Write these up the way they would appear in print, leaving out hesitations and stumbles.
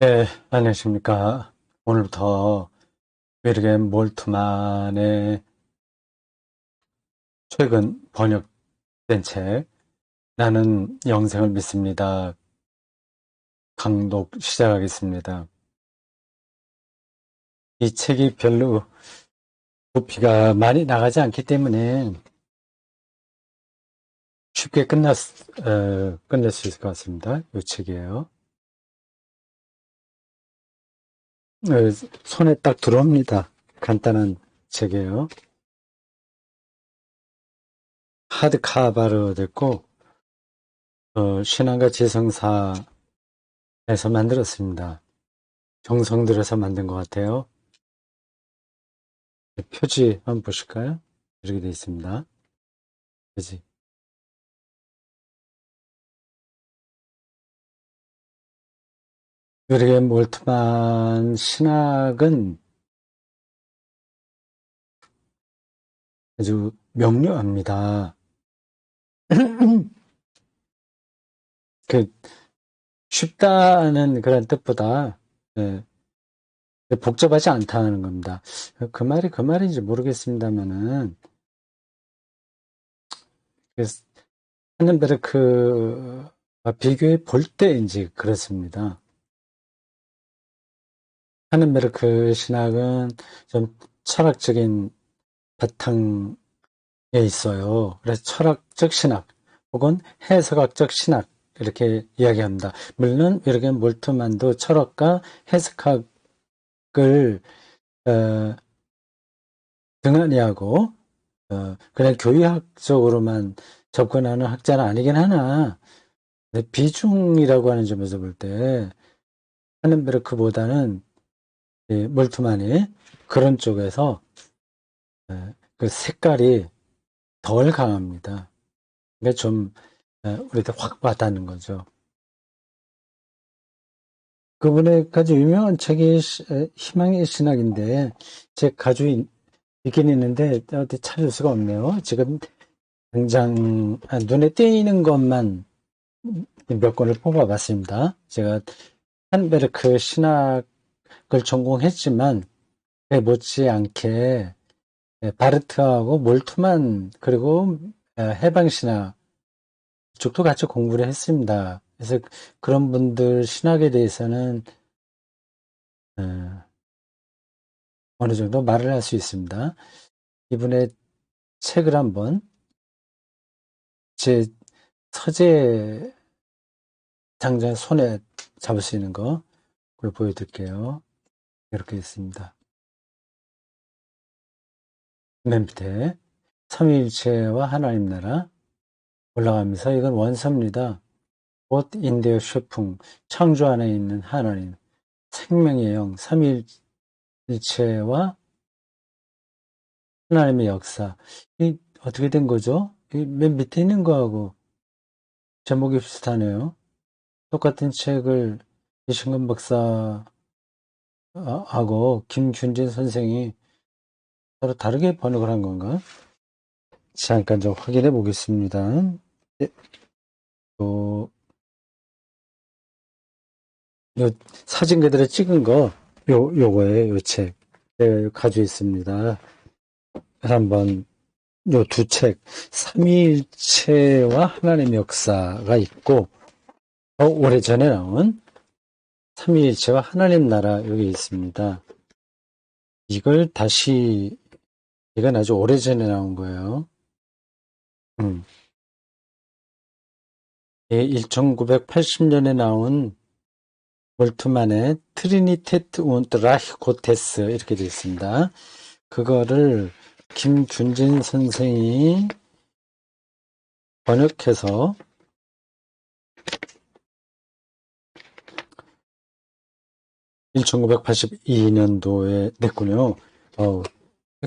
네, 안녕하십니까. 오늘부터 윌리엄 몰트만의 최근 번역된 책, 나는 영생을 믿습니다. 강독 시작하겠습니다. 이 책이 별로 부피가 많이 나가지 않기 때문에 쉽게 끝낼 수 있을 것 같습니다. 이 책이에요. 어, 손에 딱 들어옵니다. 간단한 책이에요. 하드카바로 됐고, 신앙과 지성사에서 만들었습니다. 정성 들여서 만든 것 같아요. 표지 한번 보실까요? 이렇게 되어 있습니다. 표지. 요르겐 몰트만 신학은 아주 명료합니다. 그 쉽다는 그런 뜻보다 예, 복잡하지 않다는 겁니다. 그 말이 그 말인지 모르겠습니다만은 하는베르크와 비교해 볼 때인지 그렇습니다. 하는베르크 신학은 좀 철학적인 바탕 있어요. 그래서 철학적 신학 혹은 해석학적 신학 이렇게 이야기합니다. 물론 이렇게 몰트만도 철학과 해석학을 어, 등한히 하고 그냥 교의학적으로만 접근하는 학자는 아니긴 하나 비중이라고 하는 점에서 볼 때 하는베르크보다는 몰트만이 그런 쪽에서 그 색깔이 덜 강합니다. 그러니까 좀 우리한테 확 와닿는 거죠. 그분의 아주 유명한 책이 희망의 신학인데 제가 가지고 있긴 있는데 어디 찾을 수가 없네요. 지금 당장 눈에 띄는 것만 몇 권을 뽑아봤습니다. 제가 한베르크 신학을 전공했지만 못지않게 바르트하고 몰트만 그리고 해방신학 쪽도 같이 공부를 했습니다. 그래서 그런 분들 신학에 대해서는 어, 어느 정도 말을 할 수 있습니다. 이분의 책을 한번 제 서재 당장 손에 잡을 수 있는 거 그걸 보여드릴게요. 이렇게 있습니다. 맨 밑에 삼위일체와 하나님 나라 올라가면서 이건 원서입니다. 곧 인대의 쉐풍 창조 안에 있는 하나님 생명의 영 삼위일체와 하나님의 역사 이 어떻게 된 거죠? 이맨 밑에 있는 거하고 제목이 비슷하네요. 똑같은 책을 이승근 박사하고 김균진 선생이 서로 다르게 번역을 한 건가? 잠깐 좀 확인해 보겠습니다. 예, 요, 요 사진 그대로 찍은 거, 요거예요, 요 책. 제가 가지고 있습니다. 한번, 요 두 책, 삼위일체와 하나님의 역사가 있고, 오래전에 나온 삼위일체와 하나님 나라 여기 있습니다. 이걸 다시, 이건 아주 오래전에 나온 거예요. 1980년에 나온 몰트만의 트리니테트 und Reich Gottes 이렇게 되어 있습니다. 그거를 김준진 선생이 번역해서 1982년도에 냈군요.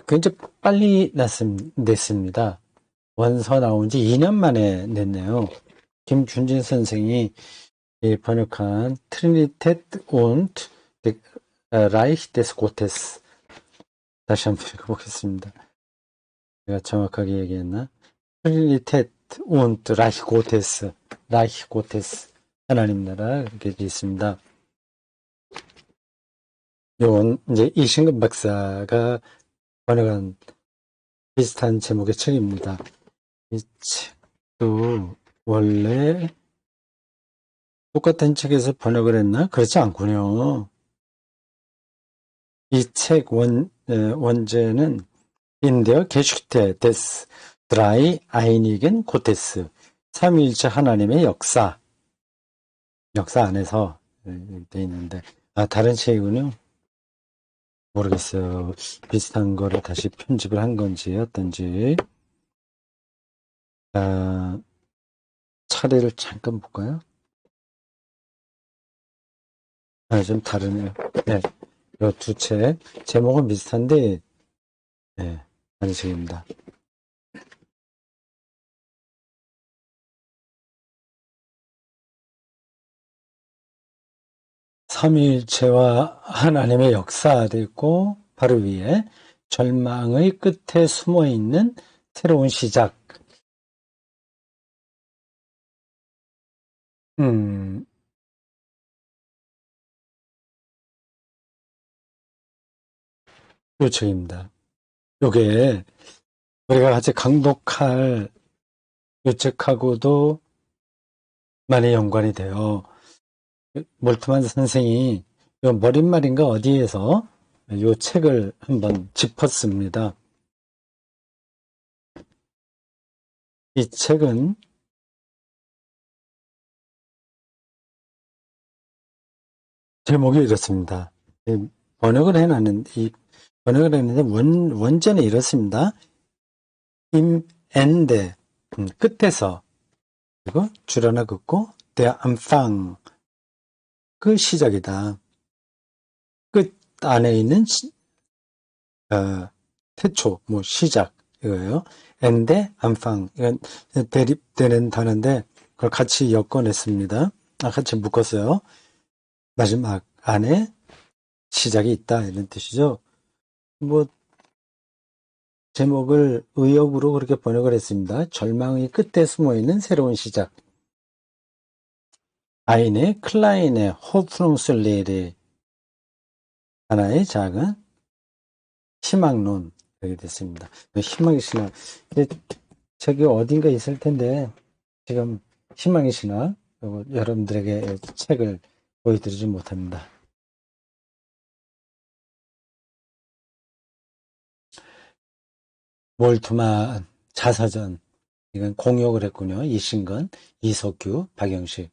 굉장히 빨리 냈습니다. 원서 나온 지 2년 만에 냈네요. 김준진 선생이 번역한 트리니테트 und Reich des Gottes 다시 한번 읽어보겠습니다. 제가 정확하게 얘기했나? 트리니테트 und Reich Gottes, Reich Gottes 하나님 나라 이렇게 되어 있습니다. 요건 이제 이신금 박사가 번역한 비슷한 제목의 책입니다. 이 책도 원래 똑같은 책에서 번역을 했나? 그렇지 않군요. 이 책 원제는 인데어 게슈테 데스 드라이 아이니겐 고테스 삼위일체 하나님의 역사 안에서 돼 있는데 다른 책이군요. 모르겠어요. 비슷한 거를 다시 편집을 한 건지 어떤지. 차례를 잠깐 볼까요? 좀 다르네요. 네, 이 두 책 제목은 비슷한데 네, 다른 책입니다. 삼위일체와 하나님의 역사도 있고 바로 위에 절망의 끝에 숨어있는 새로운 시작. 요 책입니다. 요게 우리가 같이 강독할 요 책하고도 많이 연관이 돼요. 몰트만 선생이 요 머릿말인가 어디에서 요 책을 한번 짚었습니다. 이 책은 제목이 이렇습니다. 번역을 했는데 원제는 이렇습니다. im Ende 끝에서 그리고 줄 하나 긋고 der Anfang 그 시작이다. 끝 안에 있는 태초 시작 이거예요. Ende Anfang 이건 대립되는 단어인데 그걸 같이 엮어냈습니다. 같이 묶었어요. 마지막 안에 시작이 있다 이런 뜻이죠. 제목을 의역으로 그렇게 번역을 했습니다. 절망의 끝에 숨어있는 새로운 시작. 아인의 클라인의 호프농슬레리 하나의 작은 희망론 이렇게 됐습니다. 희망의 신학 저기 어딘가 있을 텐데 지금 희망의 신학 여러분들에게 책을 보여드리지 못합니다. 몰트만 자서전 이건 공역을 했군요. 이신건, 이석규, 박영식.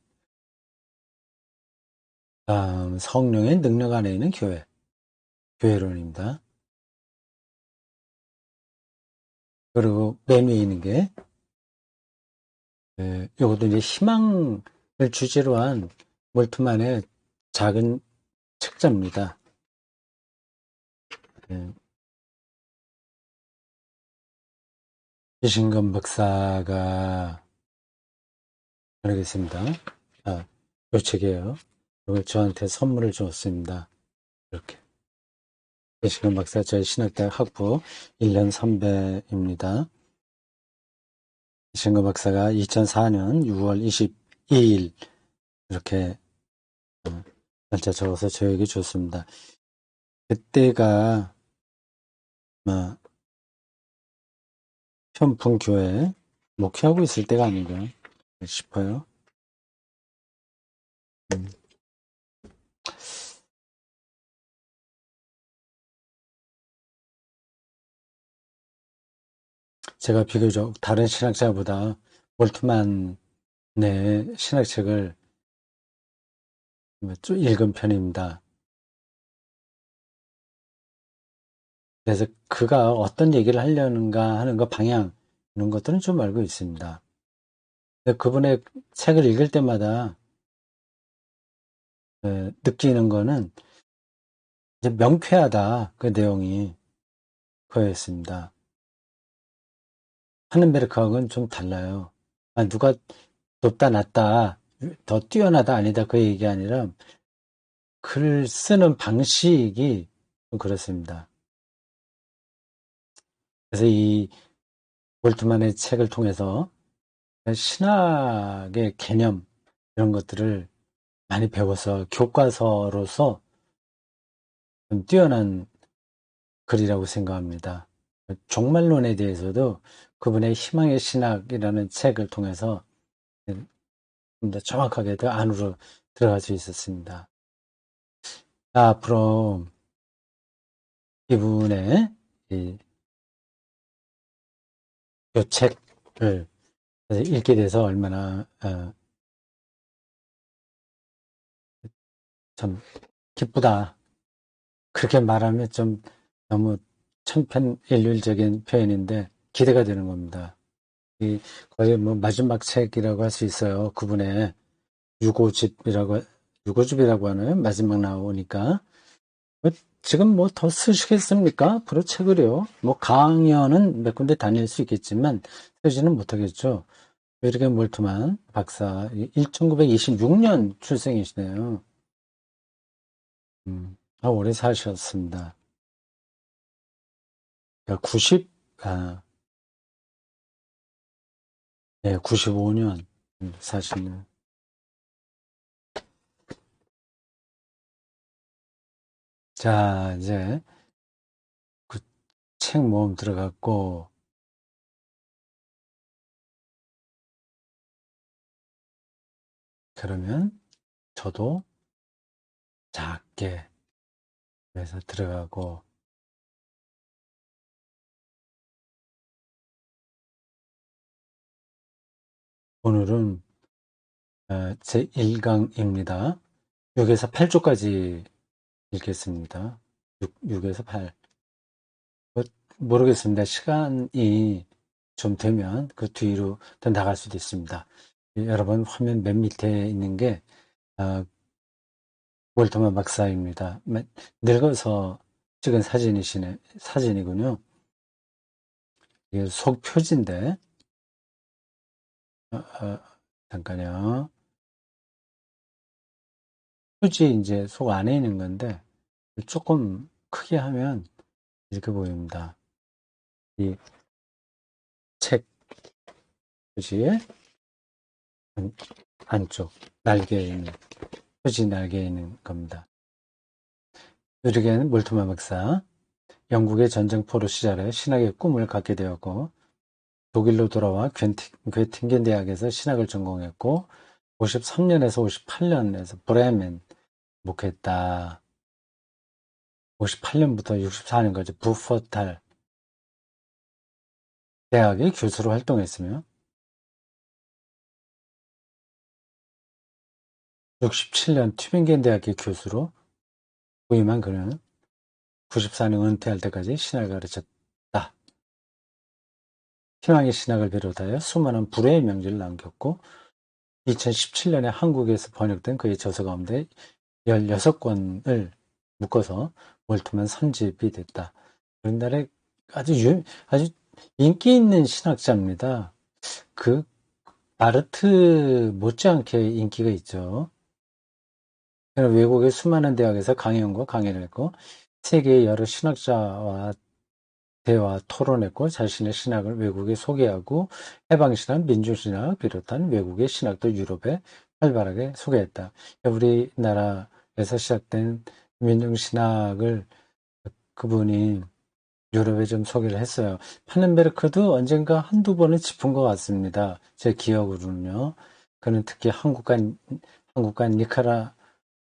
성령의 능력 안에 있는 교회론입니다. 그리고 맨 위에 있는 게 이것도 이제 희망을 주제로 한 몰트만의 작은 책자입니다. 이신건 박사가 모르겠습니다. 이 책이에요. 이걸 저한테 선물을 줬습니다. 이렇게. 이신건 박사 저희 신학대학 학부 1년 선배입니다. 이신건 박사가 2004년 6월 22일 이렇게 날짜 적어서 저에게 줬습니다. 그때가 현풍교회 목회하고 있을 때가 아닌가 싶어요. 제가 비교적 다른 신학자보다 몰트만의 신학책을 좀 읽은 편입니다. 그래서 그가 어떤 얘기를 하려는가 하는 거 방향 이런 것들은 좀 알고 있습니다. 그분의 책을 읽을 때마다 느끼는 거는 이제 명쾌하다 그 내용이 그거였습니다. 하는베르크하고는 좀 달라요. 누가 높다 낮다 더 뛰어나다 아니다 그 얘기 아니라 글 쓰는 방식이 좀 그렇습니다. 그래서 이 볼트만의 책을 통해서 신학의 개념 이런 것들을 많이 배워서 교과서로서 좀 뛰어난 글이라고 생각합니다. 종말론에 대해서도 그분의 희망의 신학이라는 책을 통해서 좀 더 정확하게 더 안으로 들어갈 수 있었습니다. 앞으로 이분의 이 책을 읽게 돼서 얼마나 참 기쁘다. 그렇게 말하면 좀 너무 천편일률적인 표현인데 기대가 되는 겁니다. 이 거의 뭐 마지막 책이라고 할 수 있어요. 그분의 유고집이라고 유고집이라고 하나요? 마지막 나오니까 뭐 지금 뭐 더 쓰시겠습니까? 앞으로 책을요. 뭐 강연은 몇 군데 다닐 수 있겠지만 쓰지는 못하겠죠. 이렇게 몰트만 박사 1926년 출생이시네요. 오래 사셨습니다. 90, 네, 95년 사시는. 자, 이제 그 책 모음 들어갔고, 그러면 저도 작게 해서 들어가고, 오늘은 제 1강입니다. 6에서 8조까지 읽겠습니다. 6에서 8. 모르겠습니다. 시간이 좀 되면 그 뒤로 더 나갈 수도 있습니다. 여러분 화면 맨 밑에 있는 게 월터만 박사입니다. 늙어서 찍은 사진이군요. 이게 속 표지인데, 잠깐요. 표지 이제 속 안에 있는 건데, 조금 크게 하면 이렇게 보입니다. 이 책 표지의 안쪽 날개에 있는, 표지 날개에 있는 겁니다. 느르게는 몰트만 박사, 영국의 전쟁포로 시절에 신학의 꿈을 갖게 되었고, 독일로 돌아와 괴팅겐 대학에서 신학을 전공했고, 53년에서 58년에서 브레멘 목회했다. 58년부터 64년까지 부퍼탈 대학의 교수로 활동했으며 67년 튜빙겐 대학의 교수로 부임한 그는 94년 은퇴할 때까지 신학을 가르쳤다. 희망의 신학을 비롯하여 수많은 불의 명제를 남겼고 2017년에 한국에서 번역된 그의 저서 가운데 16권을 묶어서 몰트만 선집이 됐다. 우리나라에 아주 인기 있는 신학자입니다. 그 바르트 못지않게 인기가 있죠. 외국의 수많은 대학에서 강연과 강의를 했고 세계의 여러 신학자와 대화, 토론했고 자신의 신학을 외국에 소개하고 해방신학, 민주신학 비롯한 외국의 신학도 유럽에 활발하게 소개했다. 우리나라에서 시작된 민중신학을 그분이 유럽에 좀 소개를 했어요. 파넨베르크도 언젠가 한두 번은 짚은 것 같습니다. 제 기억으로는요. 그는 특히 한국과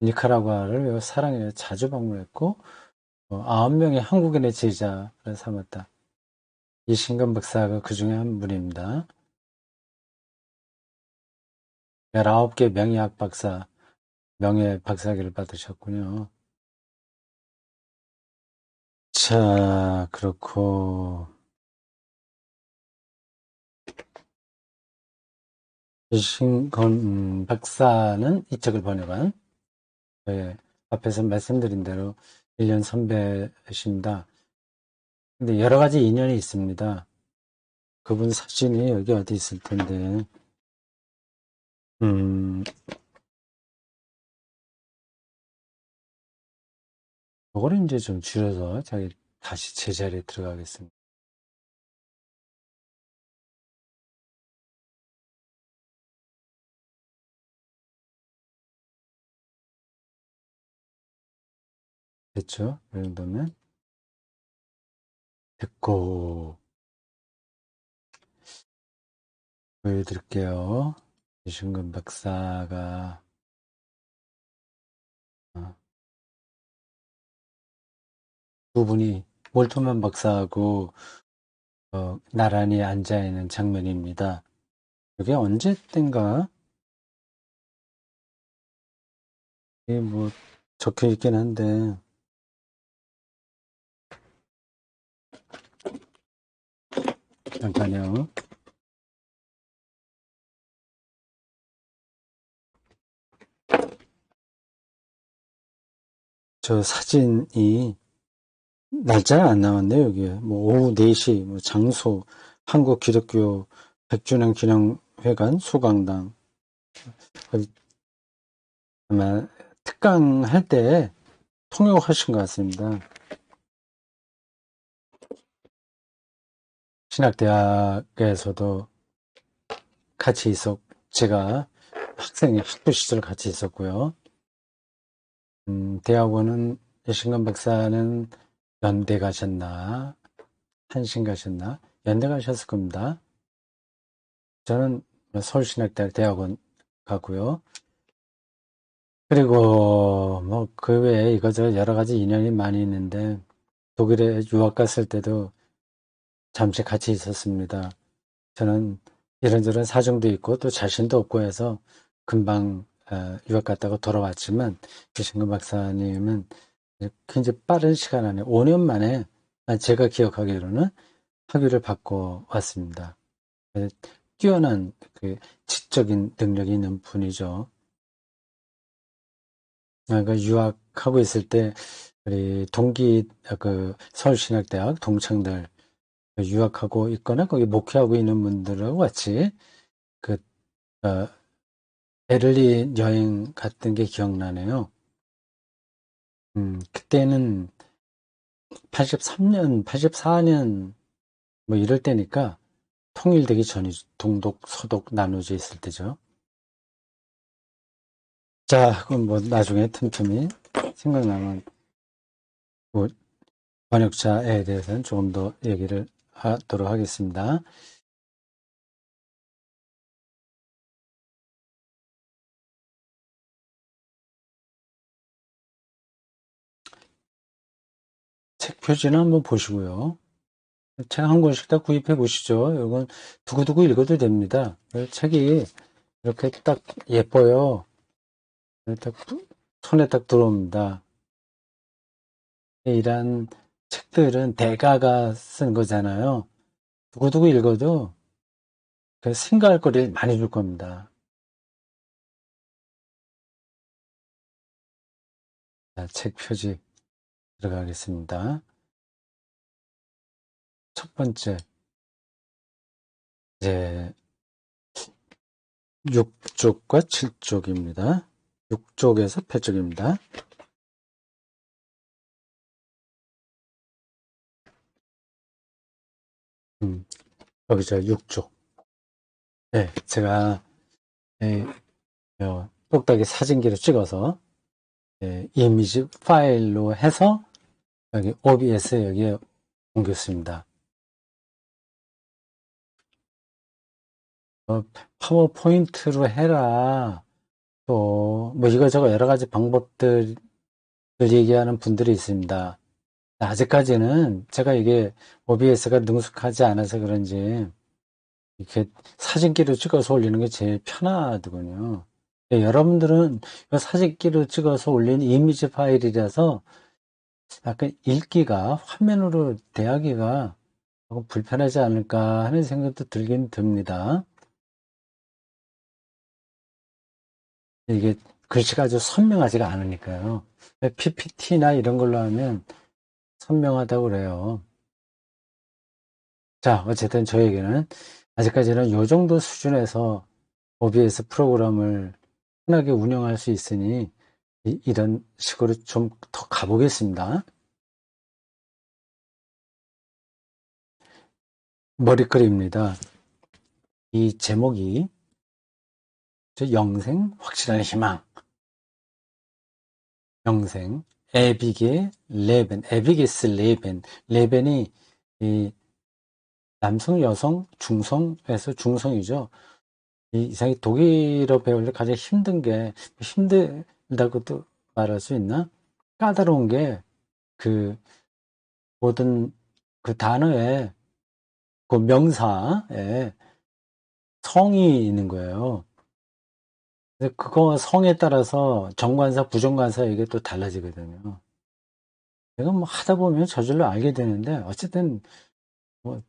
니카라과를 사랑해 자주 방문했고, 9명의 한국인의 제자를 삼았다. 이신근 박사가 그 중에 한 분입니다. 19개 명예학 박사, 명예 박사학위를 받으셨군요. 자, 그렇고, 이신건 박사는 이 책을 번역한, 앞에서 말씀드린 대로 1년 선배이십니다. 근데 여러 가지 인연이 있습니다. 그분 사진이 여기 어디 있을 텐데, 요거를 이제 좀 줄여서 다시 제자리에 들어가겠습니다. 됐죠? 이 정도면 됐고, 보여드릴게요. 이순근 박사가 어, 두 분이 몰트만 박사하고 나란히 앉아 있는 장면입니다. 이게 언제 땐가 이게 뭐 적혀 있긴 한데 잠깐요. 저 사진이 날짜가 안 나왔네요. 여기에 뭐 오후 4시 뭐 장소 한국기독교 100주년 기념회관 수강당 어디 아마 특강 할 때 통역하신 것 같습니다. 신학대학에서도 같이 제가 학부 시절 같이 있었고요. 대학원은 여신관 박사는 연대 가셨나, 한신 가셨나, 연대 가셨을 겁니다. 저는 서울신학대학 대학원 가고요. 그리고 뭐 그 외에 이거저것 여러 가지 인연이 많이 있는데 독일에 유학 갔을 때도 잠시 같이 있었습니다. 저는 이런저런 사정도 있고 또 자신도 없고 해서 금방 유학 갔다가 돌아왔지만 여신관 박사님은 굉장히 빠른 시간 안에 5년 만에 제가 기억하기로는 학위를 받고 왔습니다. 뛰어난 그 지적인 능력이 있는 분이죠. 그러니까 유학하고 있을 때 우리 동기 그 서울신학대학 동창들 유학하고 있거나 거기 목회하고 있는 분들하고 같이 그 어, 베를린 여행 갔던 게 기억나네요. 그때는 83년, 84년 뭐 이럴 때니까 통일되기 전이죠. 동독, 서독 나눠져 있을 때죠. 자, 그럼 뭐 나중에 틈틈이 생각나면 뭐 번역자에 대해서는 조금 더 얘기를 하도록 하겠습니다. 책 표지는 한번 보시고요. 책 한 권씩 다 구입해 보시죠. 이건 두고두고 읽어도 됩니다. 책이 이렇게 딱 예뻐요. 딱 손에 딱 들어옵니다. 이런 책들은 대가가 쓴 거잖아요. 두고두고 읽어도 그 생각할 거리를 많이 줄 겁니다. 자, 책 표지 들어가겠습니다. 첫 번째, 이제 6쪽과 7쪽입니다. 6쪽에서 8쪽입니다. 여기죠, 6쪽. 네, 제가 똑딱이 사진기로 찍어서 이미지 파일로 해서 여기 OBS 여기에 옮겼습니다. 파워포인트로 해라. 또, 뭐 이거저거 여러 가지 방법들을 얘기하는 분들이 있습니다. 아직까지는 제가 이게 OBS가 능숙하지 않아서 그런지 이렇게 사진기로 찍어서 올리는 게 제일 편하더군요. 여러분들은 이 사진기로 찍어서 올린 이미지 파일이라서 약간 읽기가 화면으로 대하기가 조금 불편하지 않을까 하는 생각도 들긴 듭니다. 이게 글씨가 아주 선명하지가 않으니까요. PPT나 이런 걸로 하면 선명하다고 그래요. 자, 어쨌든 저에게는 아직까지는 이 정도 수준에서 OBS 프로그램을 편하게 운영할 수 있으니 이런 식으로 좀 더 가보겠습니다. 머리글입니다. 이 제목이 영생, 확실한 희망. 영생, 에비게 레벤, 에비게스 레벤. 레벤이 이 남성, 여성, 중성에서 중성이죠. 이 이상이 독일어 배울 때 가장 힘든 게, 힘들다고도 말할 수 있나? 까다로운 게 그 모든 그 단어에 그 명사에 성이 있는 거예요. 근데 그거 성에 따라서 정관사, 부정관사 이게 또 달라지거든요. 내가 뭐 하다 보면 저절로 알게 되는데 어쨌든 뭐,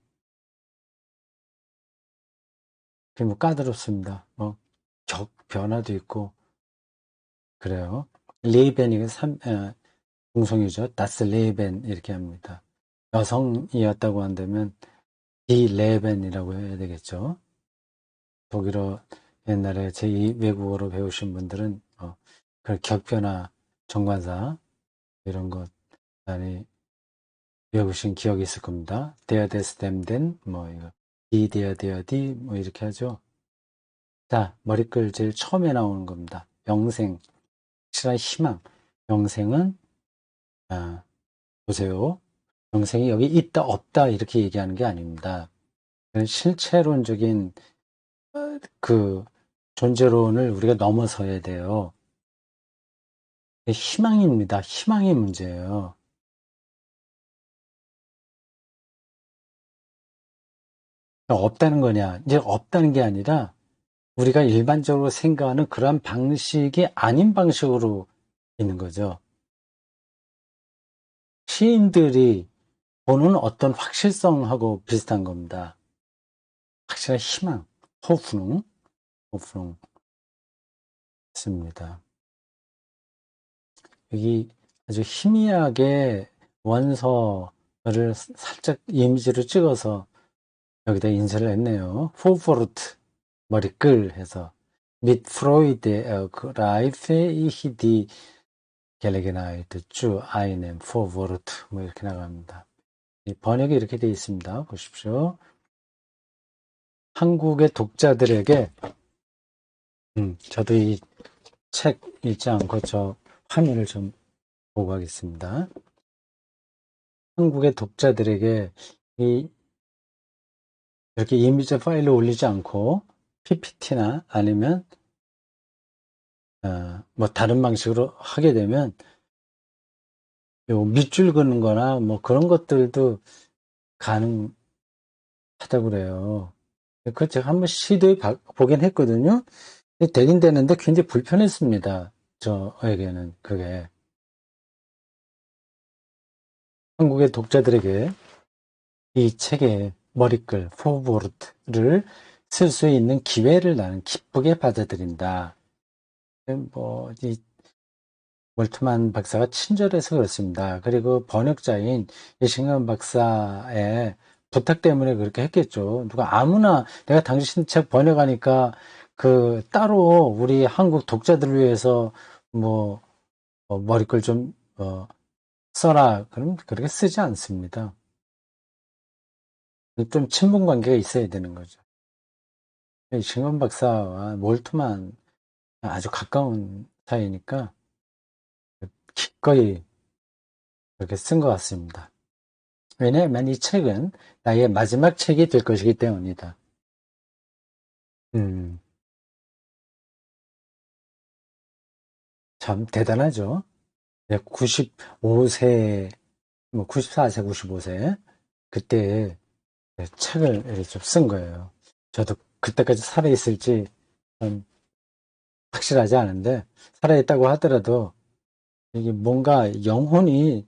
그게 뭐 까다롭습니다. 격 변화도 있고 그래요. 레이벤이 중성이죠. 다스 레이벤 이렇게 합니다. 여성이었다고 한다면 디 레벤이라고 해야 되겠죠. 독일어 옛날에 제2 외국어로 배우신 분들은 그 격변화, 정관사 이런 것 많이 외우신 기억이 있을 겁니다. 데어 데스 댐덴 뭐 이거 디 데어 데어 디 뭐 이렇게 하죠. 자, 머리글 제일 처음에 나오는 겁니다. 영생, 확실한 희망. 영생은 보세요. 영생이 여기 있다 없다 이렇게 얘기하는 게 아닙니다. 실체론적인 그 존재론을 우리가 넘어서야 돼요. 희망입니다. 희망의 문제예요. 없다는 거냐? 이제 없다는 게 아니라 우리가 일반적으로 생각하는 그런 방식이 아닌 방식으로 있는 거죠. 시인들이 보는 어떤 확실성하고 비슷한 겁니다. 확실한 희망, 호프농 있습니다. 여기 아주 희미하게 원서를 살짝 이미지를 찍어서 여기다 인쇄를 했네요. 포포르트 머리끌 해서 mit Freude ergreife ich die Gelegenheit zu einem Vorwort 뭐 이렇게 나갑니다. 이 번역이 이렇게 되어 있습니다. 보십시오. 한국의 독자들에게 저도 이 책 읽지 않고 저 화면을 좀 보고 하겠습니다. 한국의 독자들에게 이렇게 이미지 파일을 올리지 않고 PPT나 아니면 뭐 다른 방식으로 하게 되면 요 밑줄 긋는 거나 뭐 그런 것들도 가능하다고 그래요. 그 제가 한번 시도해 보긴 했거든요. 되긴 되는데 굉장히 불편했습니다. 저에게는 그게. 한국의 독자들에게 이 책의 머리글 포브워드를 쓸 수 있는 기회를 나는 기쁘게 받아들인다. 이 몰트만 박사가 친절해서 그렇습니다. 그리고 번역자인 이신간 박사의 부탁 때문에 그렇게 했겠죠. 누가 아무나 내가 당신 책 번역하니까 따로 우리 한국 독자들을 위해서 뭐 머리글 좀 써라. 그럼 그렇게 쓰지 않습니다. 좀 친분 관계가 있어야 되는 거죠. 이신간 박사와 몰트만 아주 가까운 사이니까 기꺼이 그렇게 쓴 것 같습니다. 왜냐하면 이 책은 나의 마지막 책이 될 것이기 때문이다. 참 대단하죠. 95세, 94세, 95세 그때 책을 이렇게 좀 쓴 거예요. 저도 그때까지 살아있을지 확실하지 않은데 살아있다고 하더라도 이게 뭔가 영혼이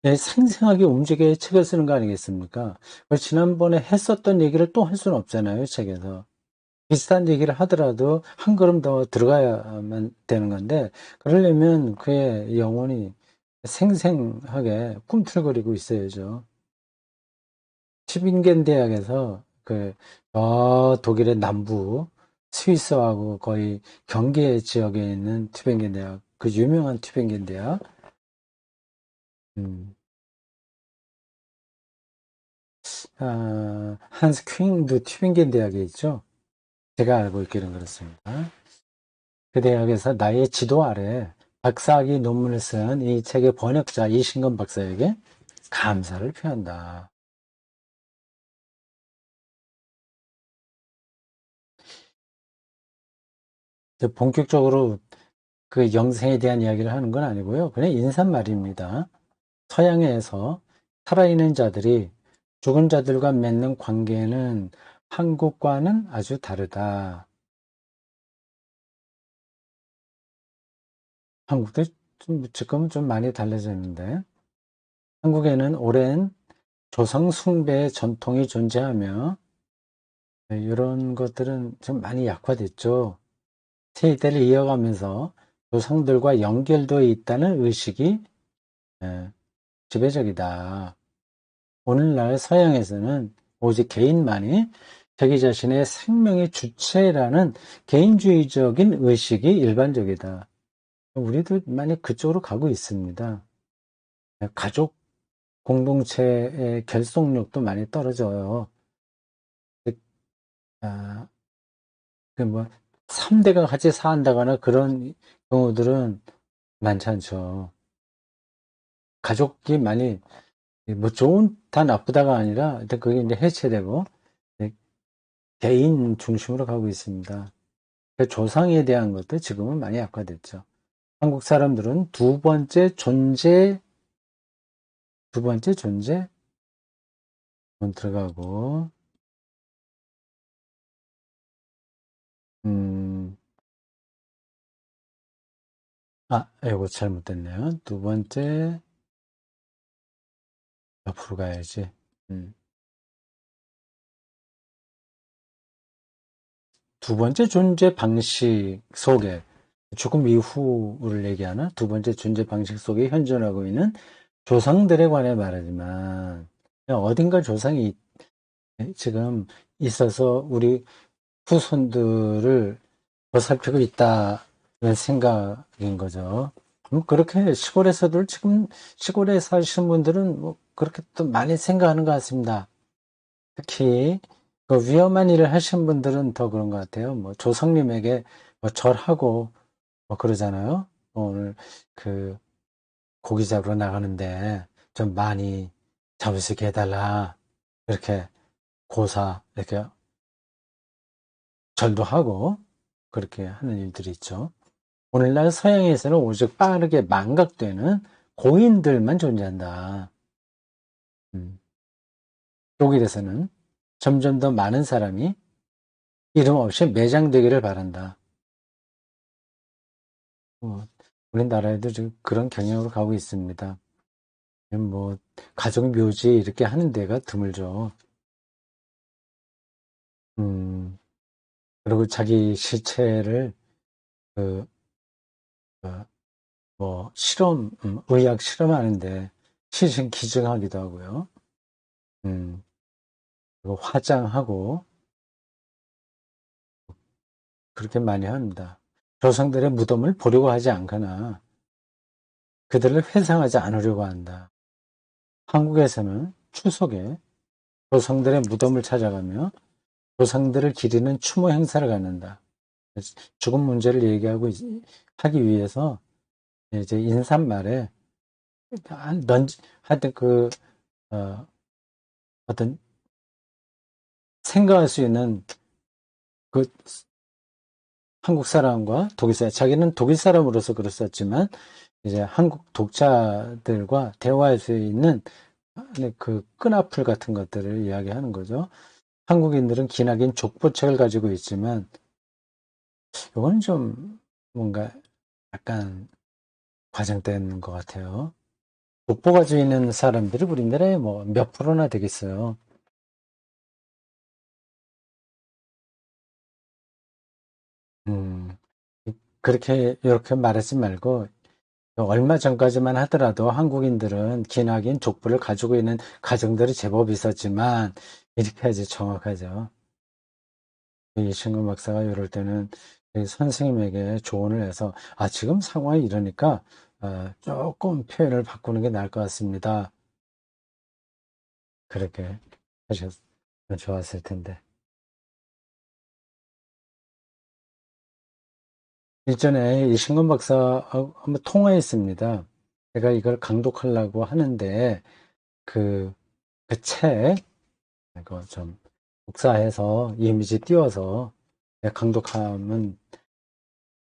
생생하게 움직여야 책을 쓰는 거 아니겠습니까? 지난번에 했었던 얘기를 또 할 수는 없잖아요, 책에서. 비슷한 얘기를 하더라도 한 걸음 더 들어가야만 되는 건데, 그러려면 그의 영혼이 생생하게 꿈틀거리고 있어야죠. 튜빙겐 대학에서 독일의 남부, 스위스하고 거의 경계 지역에 있는 튜빙겐 대학, 그 유명한 튜빙겐 대학, 한스 퀸도 튜빙겐 대학에 있죠. 제가 알고 있기는 그렇습니다. 그 대학에서 나의 지도 아래 박사학위 논문을 쓴 이 책의 번역자 이신건 박사에게 감사를 표한다. 본격적으로 그 영생에 대한 이야기를 하는 건 아니고요. 그냥 인사말입니다. 서양에서 살아있는 자들이 죽은 자들과 맺는 관계는 한국과는 아주 다르다. 한국도 지금은 좀 많이 달라졌는데, 한국에는 오랜 조상 숭배의 전통이 존재하며, 이런 것들은 좀 많이 약화됐죠. 세대를 이어가면서 조상들과 연결되어 있다는 의식이 예, 지배적이다. 오늘날 서양에서는 오직 개인만이 자기 자신의 생명의 주체라는 개인주의적인 의식이 일반적이다. 우리도 많이 그쪽으로 가고 있습니다. 가족 공동체의 결속력도 많이 떨어져요. 아, 그 뭐, 3대가 같이 산다거나 그런 경우들은 많지 않죠. 가족이 많이, 뭐 좋다 나쁘다가 아니라, 일단 그게 이제 해체되고, 개인 중심으로 가고 있습니다. 그 조상에 대한 것도 지금은 많이 약화됐죠. 한국 사람들은 두 번째 존재 들어가고, 음, 이거 잘못됐네요. 두 번째, 앞으로 가야지. 음, 두 번째 존재 방식 속에, 죽음 이후를 얘기하나? 두 번째 존재 방식 속에 현존하고 있는 조상들에 관해 말하지만, 어딘가 조상이 지금 있어서 우리 후손들을 보살피고 있다는 생각인 거죠. 그렇게 시골에서도 지금 시골에 사시는 분들은 뭐 그렇게 또 많이 생각하는 것 같습니다. 특히 그 위험한 일을 하신 분들은 더 그런 것 같아요. 뭐 조상님에게 뭐 절하고 뭐 그러잖아요. 오늘 그 고기 잡으러 나가는데 좀 많이 잡을 수 있게 해달라. 이렇게 고사 이렇게 절도 하고 그렇게 하는 일들이 있죠. 오늘날 서양에서는 오직 빠르게 망각되는 고인들만 존재한다. 음. 독일에서는 점점 더 많은 사람이 이름 없이 매장되기를 바란다. 어, 우리나라에도 지금 그런 경향으로 가고 있습니다. 뭐 가족 묘지 이렇게 하는 데가 드물죠. 음, 그리고 자기 시체를 그, 어, 뭐 의학 실험하는데 시신 기증하기도 하고요. 음, 그리고 화장하고 그렇게 많이 합니다. 조상들의 무덤을 보려고 하지 않거나 그들을 회상하지 않으려고 한다. 한국에서는 추석에 조상들의 무덤을 찾아가며 조상들을 기리는 추모 행사를 갖는다. 죽음 문제를 얘기하고 하기 위해서 이제 인사말에 하여튼 어, 어떤 생각할 수 있는 그 한국 사람과 독일 사람, 자기는 독일 사람으로서 그랬었지만 이제 한국 독자들과 대화할 수 있는 그 끈앞풀 같은 것들을 이야기하는 거죠. 한국인들은 기나긴 족보책을 가지고 있지만 이거는 좀 뭔가 약간 과장된 것 같아요. 족보 가지고 있는 사람들이 우리나라에 뭐 몇 프로나 되겠어요. 음, 그렇게 이렇게 말하지 말고 얼마 전까지만 하더라도 한국인들은 기나긴 족보를 가지고 있는 가정들이 제법 있었지만 이렇게 하지 정확하죠. 이 신금 박사가 이럴 때는 이 선생님에게 조언을 해서 지금 상황이 이러니까 조금 표현을 바꾸는 게 나을 것 같습니다. 그렇게 하셨으면 좋았을 텐데. 일전에 이 신건 박사하고 한번 통화했습니다. 제가 이걸 강독하려고 하는데, 그, 그 책, 이거 좀, 복사해서 이미지 띄워서 강독하면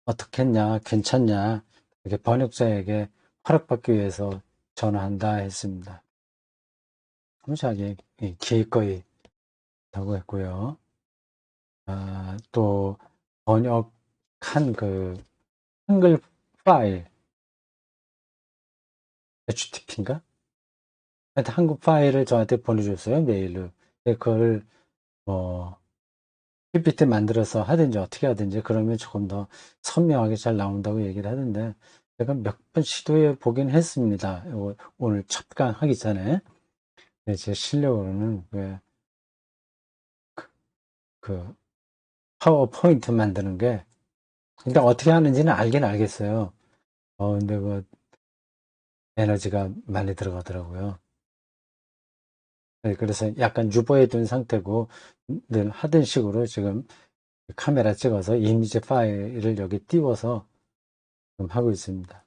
어떻겠냐, 괜찮냐, 이렇게 번역자에게 허락받기 위해서 전화한다 했습니다. 자기 기꺼이 하고 했고요. 또 번역한 그 한글 파일, HTTP인가? 하여튼 한국 파일을 저한테 보내줬어요, 메일로. 그걸 뭐 PPT 만들어서 하든지 어떻게 하든지 그러면 조금 더 선명하게 잘 나온다고 얘기를 하던데, 제가 몇 번 시도해 보긴 했습니다. 오늘 첫 강 하기 전에. 제 실력으로는 그 파워포인트 만드는 게 일단 어떻게 하는지는 알긴 알겠어요. 근데 그 에너지가 많이 들어가더라고요. 네, 그래서 약간 유보해 둔 상태고 늘 하던 식으로 지금 카메라 찍어서 이미지 파일을 여기 띄워서 지금 하고 있습니다.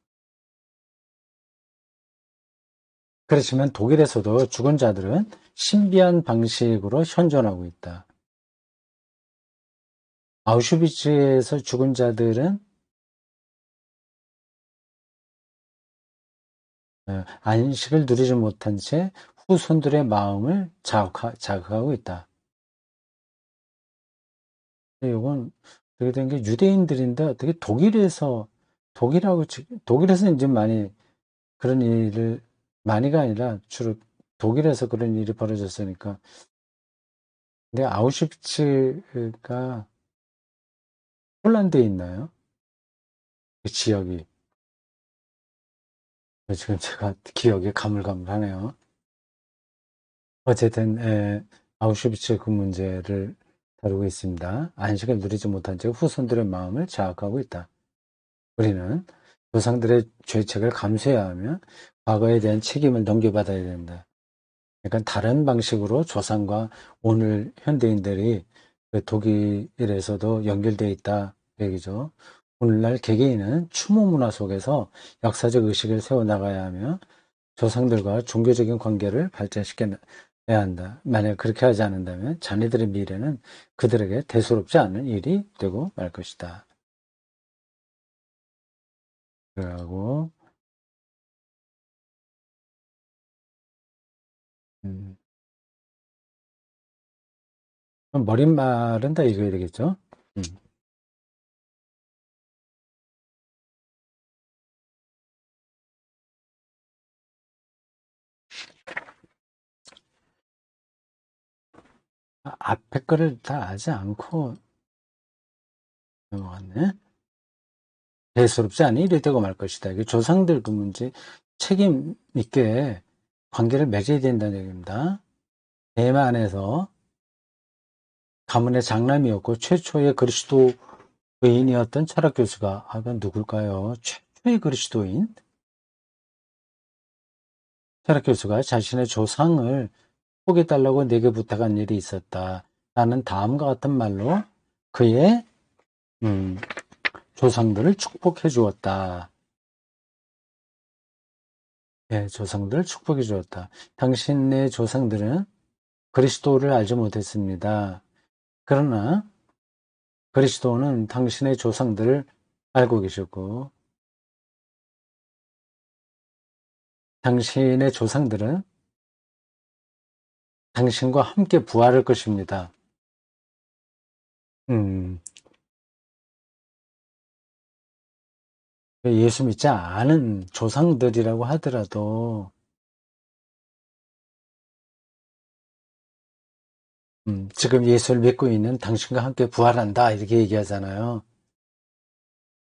그렇지만 독일에서도 죽은 자들은 신비한 방식으로 현존하고 있다. 아우슈비츠에서 죽은 자들은 안식을 누리지 못한 채 후손들의 마음을 자극하고 있다. 이건 어떻게 된 게 유대인들인데 어떻게 독일에서 이제 많이 그런 일을 많이가 아니라 주로 독일에서 그런 일이 벌어졌으니까. 근데 아우슈비츠가 폴란드에 있나요? 그 지역이. 지금 제가 기억이 가물가물하네요. 어쨌든 아우슈비츠 그 문제를 다루고 있습니다. 안식을 누리지 못한 채 후손들의 마음을 자극하고 있다. 우리는 조상들의 죄책을 감수해야 하며 과거에 대한 책임을 넘겨받아야 된다. 약간 다른 방식으로 조상과 오늘 현대인들이 그 독일에서도 연결되어 있다 얘기죠. 오늘날 개개인은 추모 문화 속에서 역사적 의식을 세워나가야 하며 조상들과 종교적인 관계를 발전시켜야 한다. 만약 그렇게 하지 않는다면 자녀들의 미래는 그들에게 대수롭지 않은 일이 되고 말 것이다. 그러고 음, 머릿말은 다 읽어야 되겠죠? 음. 앞에 거를 다 아지 않고 넘어갔네. 대수롭지 않은 일이 되고 말 것이다. 이게 조상들 그 문제 책임 있게 관계를 맺어야 된다는 얘기입니다. 대만에서 가문의 장남이었고 최초의 그리스도인이었던 철학 교수가 그건 누굴까요? 최초의 그리스도인 철학 교수가 자신의 조상을 포기해달라고 내게 부탁한 일이 있었다. 나는 다음과 같은 말로 그의 조상들을 축복해 주었다. 예, 조상들을 축복해 주었다. 당신의 조상들은 그리스도를 알지 못했습니다. 그러나 그리스도는 당신의 조상들을 알고 계셨고, 당신의 조상들은 당신과 함께 부활할 것입니다. 음, 예수 믿지 않은 조상들이라고 하더라도, 지금 예수를 믿고 있는 당신과 함께 부활한다, 이렇게 얘기하잖아요.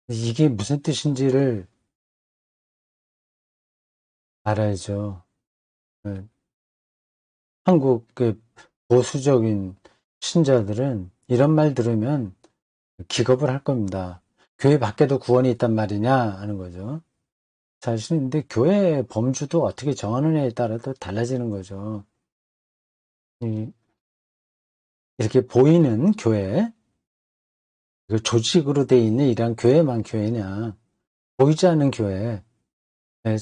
이게 무슨 뜻인지를 알아야죠. 예, 한국의 보수적인 신자들은 이런 말 들으면 기겁을 할 겁니다. 교회 밖에도 구원이 있단 말이냐 하는 거죠. 사실은 근데 교회 범주도 어떻게 정하느냐에 따라 또 달라지는 거죠. 이렇게 보이는 교회, 그 조직으로 돼 있는 이러한 교회만 교회냐, 보이지 않는 교회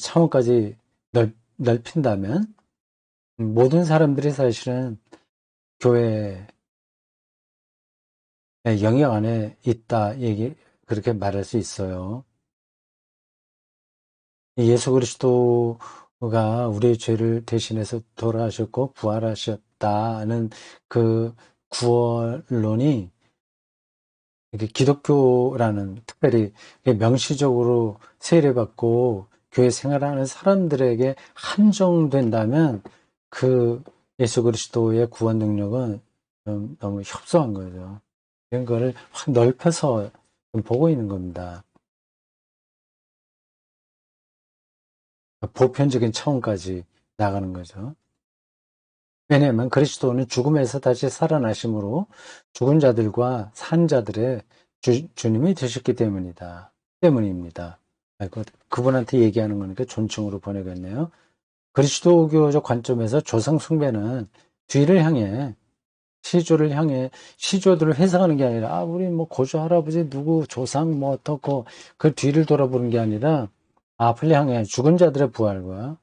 차원까지 넓힌다면 모든 사람들이 사실은 교회의 영역 안에 있다 그렇게 말할 수 있어요. 예수 그리스도가 우리의 죄를 대신해서 돌아가셨고 부활하셨다는 그 구원론이 이게 기독교라는 특별히 명시적으로 세례받고 교회 생활하는 사람들에게 한정된다면 그 예수 그리스도의 구원 능력은 너무 협소한 거죠. 이런 거를 확 넓혀서 보고 있는 겁니다. 보편적인 차원까지 나가는 거죠. 왜냐하면 그리스도는 죽음에서 다시 살아나심으로 죽은 자들과 산 자들의 주님이 되셨기 때문입니다. 그분한테 얘기하는 거니까 존칭으로 보내겠네요. 그리스도교적 관점에서 조상 숭배는 뒤를 향해 시조를 향해 시조들을 회상하는 게 아니라 우리 뭐 고조 할아버지 누구 조상 뭐 어떻고 그 뒤를 돌아보는 게 아니라 앞을 향해 죽은 자들의 부활과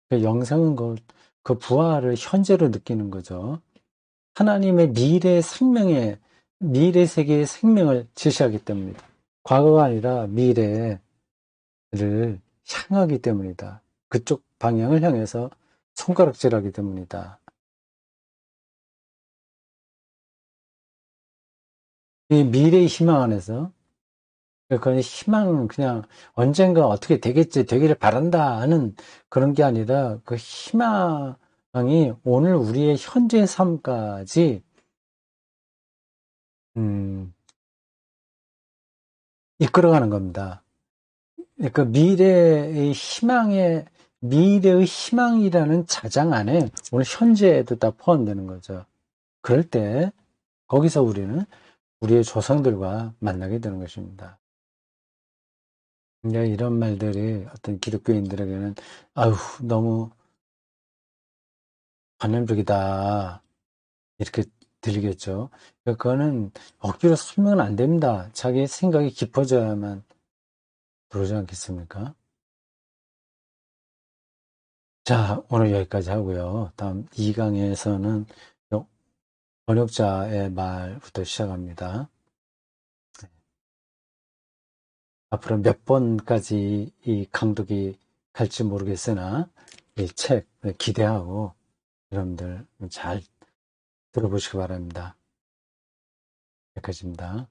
그 영생은 그 부활을 현재로 느끼는 거죠. 하나님의 미래 세계의 생명을 제시하기 때문이다. 과거가 아니라 미래를 향하기 때문이다. 그쪽 방향을 향해서 손가락질하기 때문이다. 이 미래의 희망 안에서 그 희망은 그냥 언젠가 어떻게 되겠지, 되기를 바란다 하는 그런 게 아니라 그 희망이 오늘 우리의 현재 삶까지 이끌어가는 겁니다. 그 미래의 희망이라는 자장 안에 오늘 현재에도 다 포함되는 거죠. 그럴 때 거기서 우리는 우리의 조상들과 만나게 되는 것입니다. 근데 이런 말들이 어떤 기독교인들에게는 아유 너무 관념적이다 이렇게 들리겠죠. 그거는 억지로 설명은 안 됩니다. 자기 생각이 깊어져야만 그러지 않겠습니까? 자, 오늘 여기까지 하고요. 다음 2강에서는 번역자의 말부터 시작합니다. 앞으로 몇 번까지 이 강독이 갈지 모르겠으나 이 책 기대하고 여러분들 잘 들어보시기 바랍니다. 여기까지입니다.